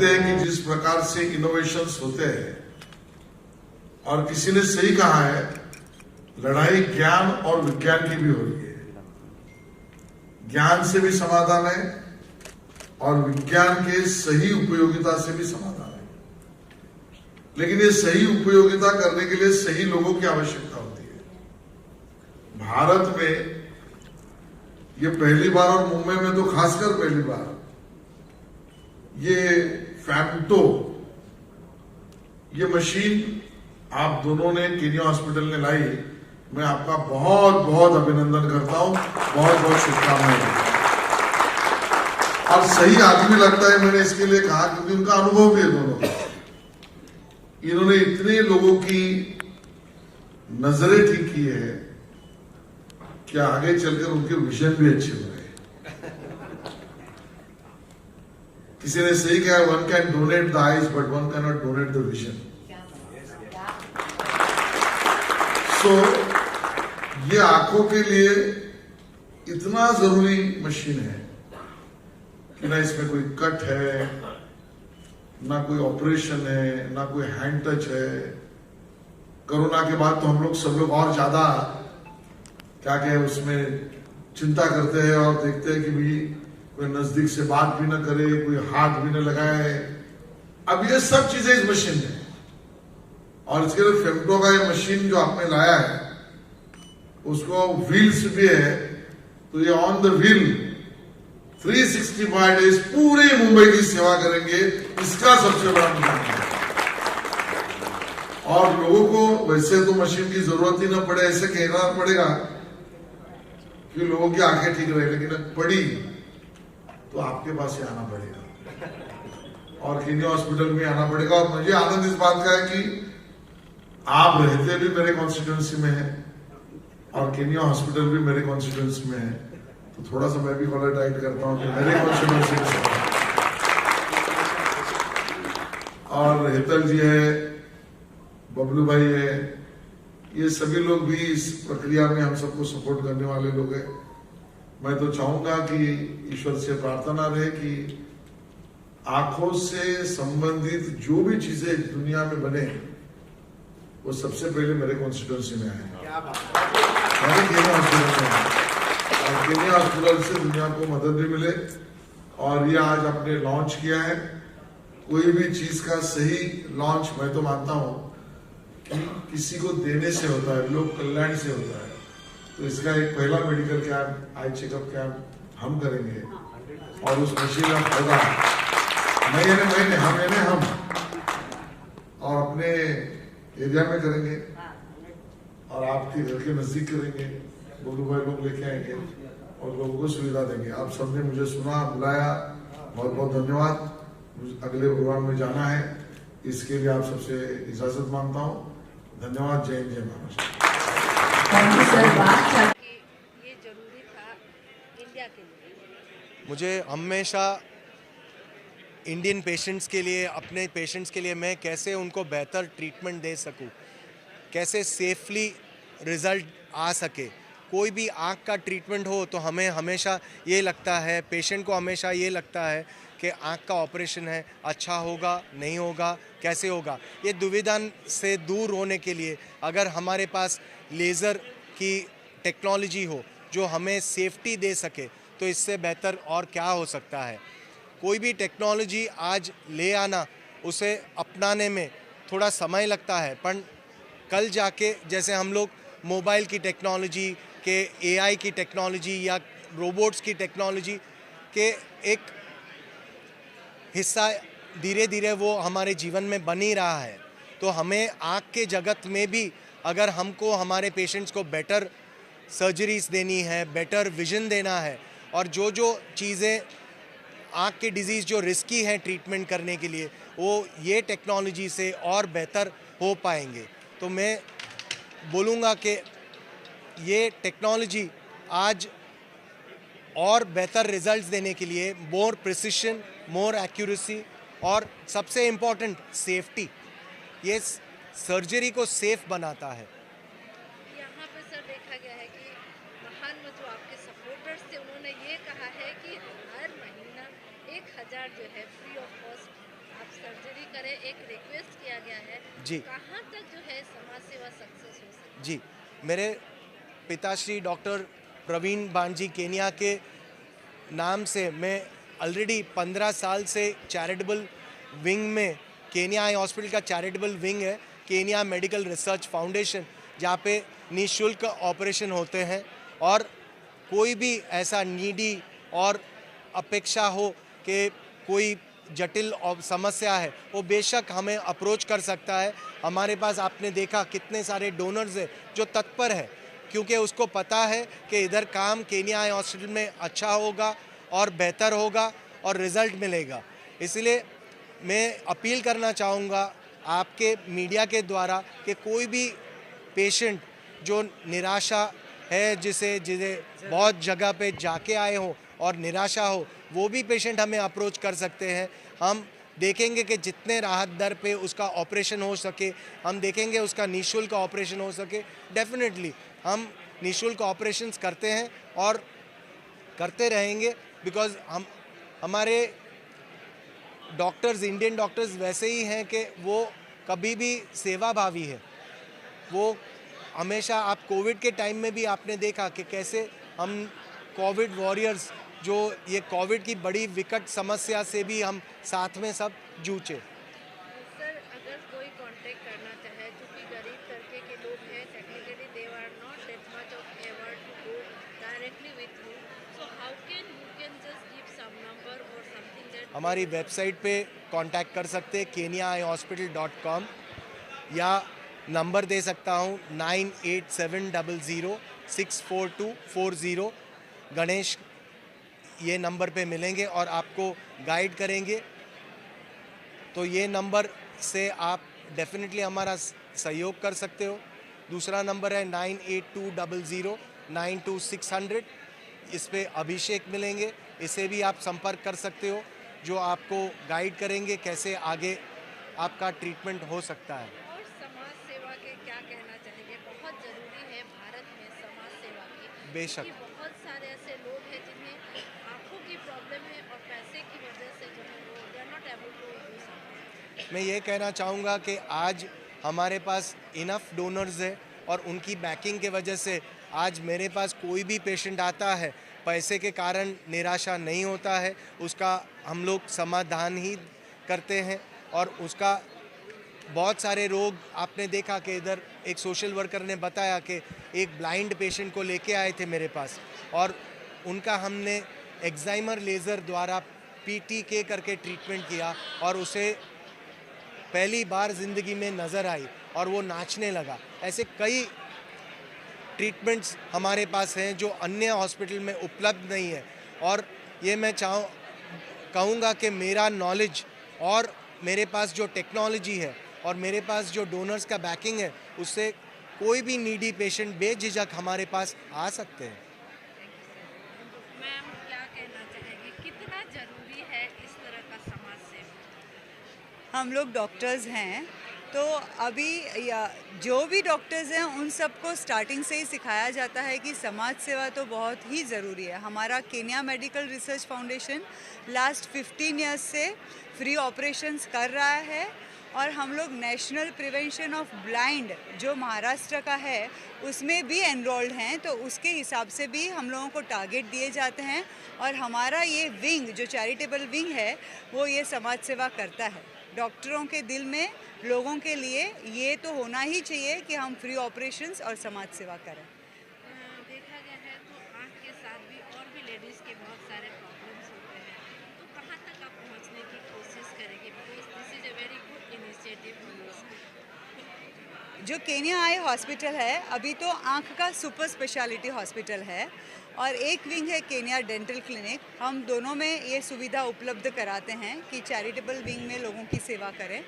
देखते हैं कि जिस प्रकार से इनोवेशंस होते हैं, और किसी ने सही कहा है, लड़ाई ज्ञान और विज्ञान की भी हो रही है। ज्ञान से भी समाधान है और विज्ञान के सही उपयोगिता से भी समाधान है। लेकिन ये सही उपयोगिता करने के लिए सही लोगों की आवश्यकता होती है। भारत में ये पहली बार, और मुंबई में तो खासकर पहली बार, ये फैम्टो, ये मशीन आप दोनों ने केनिया हॉस्पिटल ने लाई। मैं आपका बहुत बहुत अभिनंदन करता हूं, बहुत बहुत शुभकामनाएं। और सही आदमी लगता है, मैंने इसके लिए कहा क्योंकि उनका अनुभव भी है दोनों का। इन्होंने इतने लोगों की नजरें ठीक की है कि आगे चलकर उनके विजन भी अच्छे हो रहे। किसी ने सही कहा, one can donate the eyes but one can not donate the vision. So ये आंखों के लिए इतना जरूरी मशीन है कि ना इसमें कोई कट है, ना कोई ऑपरेशन है, ना कोई हैंड टच है। कोरोना के बाद तो हम लोग सब लोग और ज्यादा क्या कहे उसमें चिंता करते हैं और देखते हैं कि भी कोई नजदीक से बात भी न करे, कोई हाथ भी न लगाए। अब ये सब चीजें इस मशीन में, और इसके लिए फेम्टो का ये मशीन जो आपने लाया है, उसको व्हील्स भी है, तो ये ऑन द व्हील 365 डेज पूरे मुंबई की सेवा करेंगे। इसका सबसे बड़ा मुद्दा है। और लोगों को वैसे तो मशीन की जरूरत ही ना पड़े, ऐसे कहना पड़ेगा कि लोगों की आंखें ठीक रहे, लेकिन पड़ी तो आपके पास ही आना पड़ेगा और केनिया हॉस्पिटल में आना पड़ेगा। और मुझे आनंद इस बात का है कि आप रहते भी मेरे कॉन्स्टिट्यूंसी में है और केनिया हॉस्पिटल भी मेरे कॉन्स्टिट्यूंसी में है, तो थोड़ा सा मैं भी कॉलर टाइट करता हूँ कि मेरे कॉन्स्टिट्यूंसी में। और हेतल जी है, बबलू भाई है, ये सभी लोग भी इस प्रक्रिया में हम सबको सपोर्ट करने वाले लोग हैं। मैं तो चाहूंगा कि ईश्वर से प्रार्थना रहे कि आंखों से संबंधित जो भी चीजें दुनिया में बने, वो सबसे पहले मेरे कॉन्स्टिट्यूंसी में आएगा, मेरे केनिया हॉस्पिटल में। और केनिया हॉस्पिटल से दुनिया को मदद भी मिले। और ये आज आपने लॉन्च किया है। कोई भी चीज का सही लॉन्च, मैं तो मानता हूं कि किसी को देने से होता है, लोक कल्याण से होता है। तो इसका एक पहला medical camp, eye checkup camp हम करेंगे और उस मशीन का फायदा हम और अपने एरिया में करेंगे और आपके घर के नजदीक करेंगे। बोलू भाई लोग लेके आएंगे और लोगों को सुविधा देंगे। आप सबने मुझे सुना, बुलाया, बहुत बहुत धन्यवाद। अगले प्रोग्राम में जाना है, इसके लिए आप सबसे इजाजत मांगता हूँ। धन्यवाद। जय हिंद, जय महाराष्ट्र। ये जरूरी था इंडिया के लिए। मुझे हमेशा इंडियन पेशेंट्स के लिए, अपने पेशेंट्स के लिए मैं कैसे उनको बेहतर ट्रीटमेंट दे सकूं, कैसे सेफली रिज़ल्ट आ सके। कोई भी आँख का ट्रीटमेंट हो तो हमें हमेशा ये लगता है, पेशेंट को हमेशा ये लगता है कि आँख का ऑपरेशन है, अच्छा होगा नहीं होगा, कैसे होगा। ये दुविधा से दूर होने के लिए अगर हमारे पास लेज़र की टेक्नोलॉजी हो जो हमें सेफ्टी दे सके, तो इससे बेहतर और क्या हो सकता है। कोई भी टेक्नोलॉजी आज ले आना, उसे अपनाने में थोड़ा समय लगता है, पर कल जाके जैसे हम लोग मोबाइल की टेक्नोलॉजी के, एआई की टेक्नोलॉजी या रोबोट्स की टेक्नोलॉजी के एक हिस्सा धीरे धीरे वो हमारे जीवन में बन ही रहा है। तो हमें आँख के जगत में भी अगर हमको हमारे पेशेंट्स को बेटर सर्जरीज देनी है, बेटर विजन देना है, और जो जो चीज़ें आँख के डिजीज़ जो रिस्की हैं ट्रीटमेंट करने के लिए, वो ये टेक्नोलॉजी से और बेहतर हो पाएंगे। तो मैं बोलूँगा कि ये टेक्नोलॉजी आज और बेहतर रिजल्ट्स देने के लिए मोर प्रिसिशन, मोर एक्यूरेसी और सबसे इम्पोर्टेंट सेफ्टी, ये सर्जरी को सेफ बनाता है। यहाँ पे सर देखा गया है कि महान जो आपके सपोर्टर्स थे, उन्होंने ये कहा है कि हर महीना 1000 जो है फ्री ऑफ कॉस्ट आप सर्जरी करें, एक रिक्वेस्ट किया गया है जी। कहाँ तक जो है समाज सेवा सक्सेस हो सकती जी, मेरे पिताश्री डॉक्टर प्रवीण बांजी केनिया के नाम से मैं ऑलरेडी 15 साल से चैरिटेबल विंग में, केनिया आई हॉस्पिटल का चैरिटेबल विंग है, केनिया मेडिकल रिसर्च फाउंडेशन, जहाँ पे निःशुल्क ऑपरेशन होते हैं। और कोई भी ऐसा नीडी और अपेक्षा हो कि कोई जटिल समस्या है, वो बेशक हमें अप्रोच कर सकता है। हमारे पास आपने देखा कितने सारे डोनर्स हैं जो तत्पर है, क्योंकि उसको पता है कि इधर काम केनिया आई हॉस्पिटल में अच्छा होगा और बेहतर होगा और रिज़ल्ट मिलेगा। इसलिए मैं अपील करना चाहूँगा आपके मीडिया के द्वारा कि कोई भी पेशेंट जो निराशा है, जिसे बहुत जगह पे जाके आए हो और निराशा हो, वो भी पेशेंट हमें अप्रोच कर सकते हैं। हम देखेंगे कि जितने राहत दर पे उसका ऑपरेशन हो सके, हम देखेंगे उसका निःशुल्क ऑपरेशन हो सके। डेफिनेटली हम निःशुल्क ऑपरेशंस करते हैं और करते रहेंगे, बिकॉज़ हमारे डॉक्टर्स, इंडियन डॉक्टर्स वैसे ही हैं कि वो कभी भी सेवाभावी है। वो हमेशा, आप कोविड के टाइम में भी आपने देखा कि कैसे हम कोविड वॉरियर्स, जो ये कोविड की बड़ी विकट समस्या से भी हम साथ में सब जूझे। है। सर, अगर कोई कांटेक्ट करना चाहे, क्योंकि गरीब तबके के लोग हैं, technically they are not that much of ever to go directly with you, so how you can just give some number और समथिंग दैट हमारी वेबसाइट पे कांटेक्ट कर सकते हैं keniaeyehospital.com, या नंबर दे सकता हूँ 9870064240। गणेश ये नंबर पे मिलेंगे और आपको गाइड करेंगे। तो ये नंबर से आप डेफिनेटली हमारा सहयोग कर सकते हो। दूसरा नंबर है 9820092600। इस पे अभिषेक मिलेंगे, इसे भी आप संपर्क कर सकते हो, जो आपको गाइड करेंगे कैसे आगे आपका ट्रीटमेंट हो सकता है। और समाज सेवा के क्या कहना चाहेंगे? बहुत ज़रूरी है भारत में समाज सेवा की, बेशक। क्योंकि बहुत सारे ऐसे लोग हैं जिन्हें आँखों की प्रॉब्लम है और पैसे की वजह से जो है वो they are not able to do something. मैं ये कहना चाहूँगा कि आज हमारे पास इनफ डोनर्स है और उनकी बैकिंग के वजह से आज मेरे पास कोई भी पेशेंट आता है, पैसे के कारण निराशा नहीं होता है, उसका हम लोग समाधान ही करते हैं। और उसका बहुत सारे रोग आपने देखा कि इधर एक सोशल वर्कर ने बताया कि एक ब्लाइंड पेशेंट को लेके आए थे मेरे पास, और उनका हमने एक्साइमर लेज़र द्वारा PTK करके ट्रीटमेंट किया और उसे पहली बार ज़िंदगी में नज़र आई और वो नाचने लगा। ऐसे कई ट्रीटमेंट्स हमारे पास हैं जो अन्य हॉस्पिटल में उपलब्ध नहीं है। और ये मैं कहूँगा कि मेरा नॉलेज और मेरे पास जो टेक्नोलॉजी है और मेरे पास जो डोनर्स का बैकिंग है, उससे कोई भी नीडी पेशेंट बेझिझक हमारे पास आ सकते हैं। मैम, क्या कहना चाहेंगे, कितना ज़रूरी है इस तरह का समाज सेवा? हम लोग डॉक्टर्स हैं, तो अभी या जो भी डॉक्टर्स हैं उन सबको स्टार्टिंग से ही सिखाया जाता है कि समाज सेवा तो बहुत ही ज़रूरी है। हमारा Kenya medical research foundation last 15 years से फ्री ऑपरेशंस कर रहा है, और हम लोग नेशनल प्रिवेंशन ऑफ ब्लाइंड जो महाराष्ट्र का है उसमें भी एनरोल्ड हैं, तो उसके हिसाब से भी हम लोगों को टारगेट दिए जाते हैं। और हमारा ये विंग जो चैरिटेबल विंग है वो ये समाज सेवा करता है। डॉक्टरों के दिल में लोगों के लिए ये तो होना ही चाहिए कि हम फ्री ऑपरेशंस और समाज सेवा करें। देखा गया है तो आँख के साथ भी और भी लेडीज़ के बहुत सारे प्रॉब्लम्स होते हैं, तो कहाँ तक आप पहुँचने की कोशिश करेंगे? Because this is a very good initiative from your side. जो केनिया आई हॉस्पिटल है अभी तो आँख का सुपर स्पेशलिटी हॉस्पिटल है, और एक विंग है केनिया डेंटल क्लिनिक। हम दोनों में ये सुविधा उपलब्ध कराते हैं कि चैरिटेबल विंग में लोगों की सेवा करें,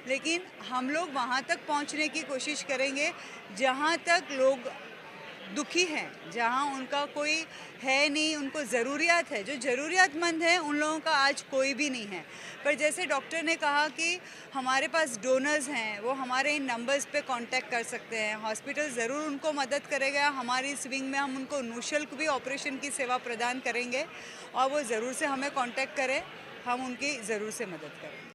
लेकिन हम लोग वहाँ तक पहुँचने की कोशिश करेंगे जहाँ तक लोग दुखी हैं, जहाँ उनका कोई है नहीं, उनको ज़रूरियात है, जो ज़रूरियातमंद हैं उन लोगों का आज कोई भी नहीं है। पर जैसे डॉक्टर ने कहा कि हमारे पास डोनर्स हैं, वो हमारे इन नंबर्स पे कांटेक्ट कर सकते हैं। हॉस्पिटल ज़रूर उनको मदद करेगा। हमारी इस विंग में हम उनको निःशुल्क भी ऑपरेशन की सेवा प्रदान करेंगे, और वो ज़रूर से हमें कांटेक्ट करें, हम उनकी ज़रूर से मदद करें।